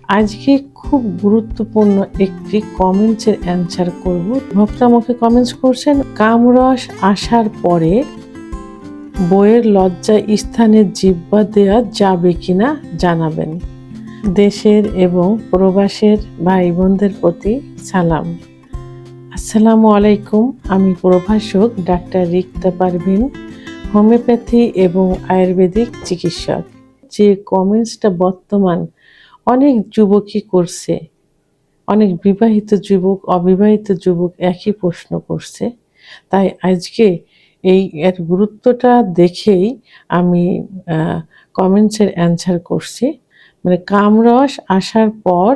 আজকে খুব গুরুত্বপূর্ণ একটি কমেন্টসের অ্যান্সার করব। ভক্ত আমাকে কমেন্টস করছেন, কামরস আসার পরে বইয়ের লজ্জা স্থানে জিহ্বা দেওয়া যাবে কিনা জানাবেন। দেশের এবং প্রবাসের ভাই বোনদের প্রতি সালাম। আসসালামু আলাইকুম। আমি প্রভাষক ডাক্তার রিক্তা পারভিন, হোমিওপ্যাথি এবং আয়ুর্বেদিক চিকিৎসক। যে কমেন্টসটা বর্তমান অনেক যুবকই করছে, অনেক বিবাহিত যুবক অবিবাহিত যুবক একই প্রশ্ন করছে, তাই আজকে এর গুরুত্বটা দেখেই আমি কমেন্টসের অ্যান্সার করছি। মানে কামরস আসার পর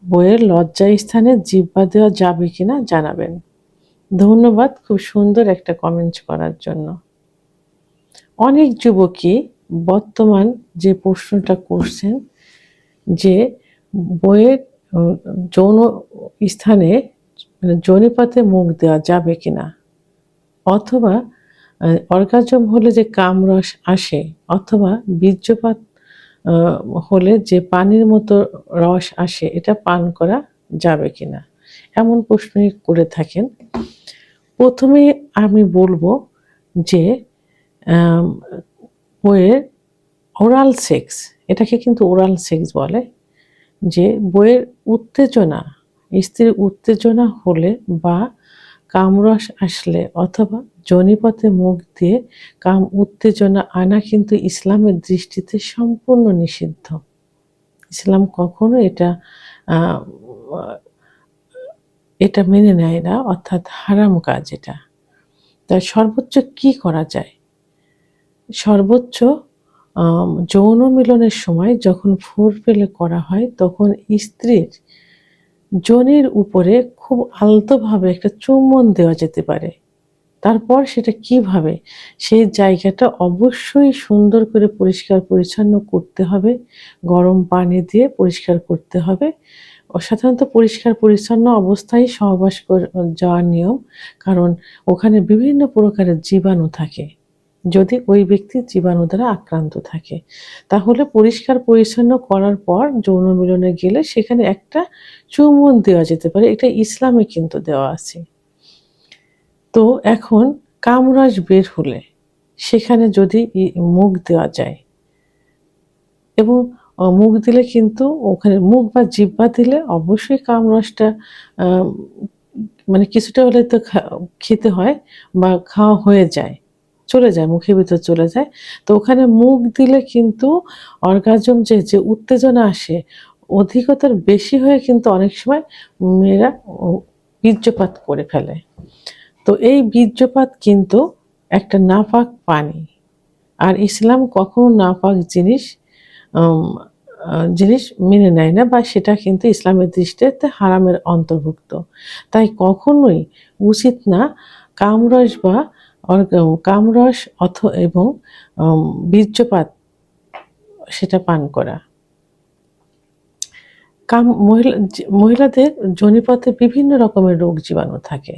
বইয়ের লজ্জা স্থানে জিহ্বা দেওয়া যাবে কিনা জানাবেন। ধন্যবাদ খুব সুন্দর একটা কমেন্টস করার জন্য। অনেক যুবকই বর্তমান যে প্রশ্নটা করছেন যে বইয়ের যৌন স্থানে যোনিপাতে মুখ দেওয়া যাবে কিনা, অথবা অর্গাজম হলে যে কামরস আসে, অথবা বীর্যপাত হলে যে পানির মতো রস আসে, এটা পান করা যাবে কিনা, এমন প্রশ্নই করে থাকেন। প্রথমে আমি বলবো যে বইয়ের ওরাল সেক্স, এটাকে কিন্তু ওরাল সেক্স বলে, যে বইয়ের উত্তেজনা, স্ত্রীর উত্তেজনা হলে বা কামরস আসলে অথবা যোনিপথে মুখ দিয়ে কাম উত্তেজনা আনা কিন্তু ইসলামের দৃষ্টিতে সম্পূর্ণ নিষিদ্ধ। ইসলাম কখনো এটা মেনে নেয় না, অর্থাৎ হারাম কাজ এটা। তাই সর্বোচ্চ কি করা যায়? সর্বোচ্চ যৌন মিলনের সময় যখন ফোরপ্লে করা হয়, তখন স্ত্রীর যোনির উপরে খুব আলতোভাবে একটা চুম্বন দেওয়া যেতে পারে। তারপর সেটা কিভাবে, সেই জায়গাটা অবশ্যই সুন্দর করে পরিষ্কার পরিচ্ছন্ন করতে হবে, গরম পানি দিয়ে পরিষ্কার করতে হবে। সাধারণত পরিষ্কার পরিচ্ছন্ন অবস্থায় সহবাস যাওয়ার নিয়ম, কারণ ওখানে বিভিন্ন প্রকারের জীবাণু থাকে। যদি ওই ব্যক্তি জীবাণু দ্বারা আক্রান্ত থাকে, তাহলে পরিষ্কার পরিচ্ছন্ন করার পর যৌন মিলনে গেলে সেখানে একটা চুম্বন দেওয়া যেতে পারে। এটা ইসলামে কিন্তু দেওয়া আছে। তো এখন কামরস বের হলে সেখানে যদি মুখ দেওয়া যায়, এবং মুখ দিলে কিন্তু ওখানে মুখ বা জিহ্বা দিলে অবশ্যই কামরসটা মানে কিছুটা হলে তো খেতে হয় বা খাওয়া হয়ে যায়, চলে যায়, মুখের ভিতর চলে যায়। তো ওখানে মুখ দিলে কিন্তু অর্গাজম যে উত্তেজনা আসে, অধিকতার বেশি হয়ে কিন্তু অনেক সময় মেয়েরা বীর্যপাত করে ফেলে। তো এই বীর্যপাত কিন্তু একটা নাপাক পানি, আর ইসলাম কখনো নাপাক জিনিস মেনে নেয় না, বা সেটা কিন্তু ইসলামের দৃষ্টিতে হারামের অন্তর্ভুক্ত। তাই কখনোই উচিত না কামরস বা কামরস এবং বীর্যপাত সেটা পান করা। মহিলাদের যোনিপথে বিভিন্ন রকমের রোগ জীবাণু থাকে।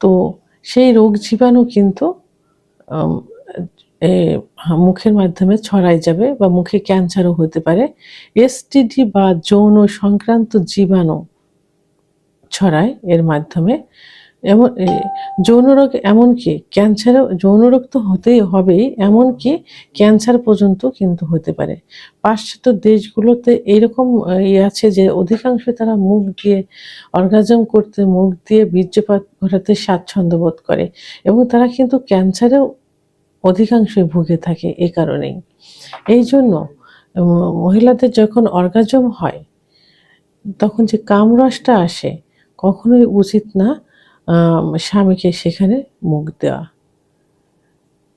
তো সেই রোগ জীবাণু কিন্তু মুখের মাধ্যমে ছড়াই যাবে, বা মুখে ক্যান্সারও হতে পারে। এসটিডি বা যৌন সংক্রান্ত জীবাণু ছড়ায় এর মাধ্যমে। এমন যৌন রোগ, এমনকি ক্যান্সারও, যৌন রোগ তো হতেই হবেই, এমনকি ক্যান্সার পর্যন্ত কিন্তু হতে পারে। পাশ্চাত্য দেশগুলোতে এইরকম আছে যে অধিকাংশ তারা মুখ দিয়ে অর্গাজম করতে, মুখ দিয়ে বীর্যপাত ঘটাতে স্বাচ্ছন্দ্য বোধ করে, এবং তারা কিন্তু ক্যান্সারেও অধিকাংশই ভুগে থাকে এ কারণেই। এই জন্য মহিলাদের যখন অর্গাজম হয়, তখন যে কামরসটা আসে, কখনোই উচিত না স্বামীকে সেখানে মুখ দেওয়া।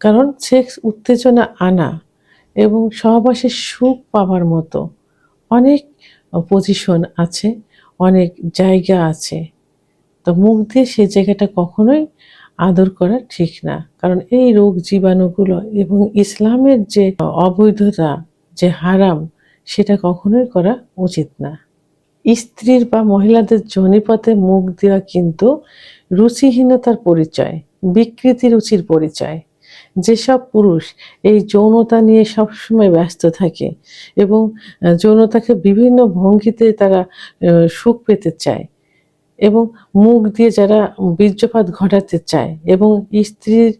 কারণ সেক্স উত্তেজনা আনা এবং সহবাসের সুখ পাওয়ার মতো অনেক পজিশন আছে, অনেক জায়গা আছে। তো মুখ দিয়ে সেই জায়গাটা কখনোই আদর করা ঠিক না, কারণ এই রোগ জীবাণুগুলো এবং ইসলামের যে অবৈধতা, যে হারাম, সেটা কখনোই করা উচিত না। স্ত্রীর বা মহিলাদের যোনিপথে মুখ দেওয়া কিন্তু রুচিহীনতার পরিচয়, বিকৃতি রুচির পরিচয়। যেসব পুরুষ এই যৌনতা নিয়ে সবসময় ব্যস্ত থাকে এবং যৌনতাকে বিভিন্ন ভঙ্গিতে তারা সুখ পেতে চায় এবং মুখ দিয়ে যারা বীর্যপাত ঘটাতে চায় এবং স্ত্রীর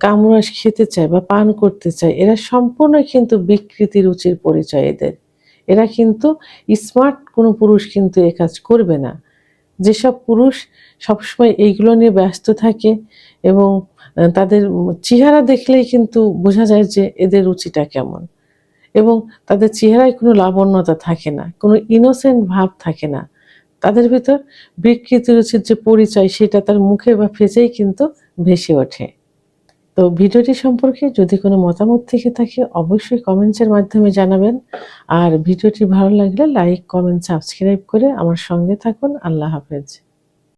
কামরাস খেতে চায় বা পান করতে চায়, এরা সম্পূর্ণ কিন্তু বিকৃতি রুচির পরিচয় এদের। এরা কিন্তু স্মার্ট কোনো পুরুষ কিন্তু এ কাজ করবে না। যেসব পুরুষ সবসময় এইগুলো নিয়ে ব্যস্ত থাকে এবং তাদের চেহারা দেখলেই কিন্তু বোঝা যায় যে এদের রুচিটা কেমন, এবং তাদের চেহারায় কোনো লাবণ্যতা থাকে না, কোনো ইনোসেন্ট ভাব থাকে না। তাদের ভিতর বিকৃতি রুচির যে পরিচয় সেটা তার মুখে বা ফেসেই কিন্তু ভেসে ওঠে। তো ভিডিওটি সম্পর্কে যদি কোনো মতামত থেকে থাকে অবশ্যই কমেন্টসের মাধ্যমে জানাবেন। আর ভিডিওটি ভালো লাগলে লাইক, কমেন্ট, সাবস্ক্রাইব করে আমার সঙ্গে থাকুন। আল্লাহ হাফেজ।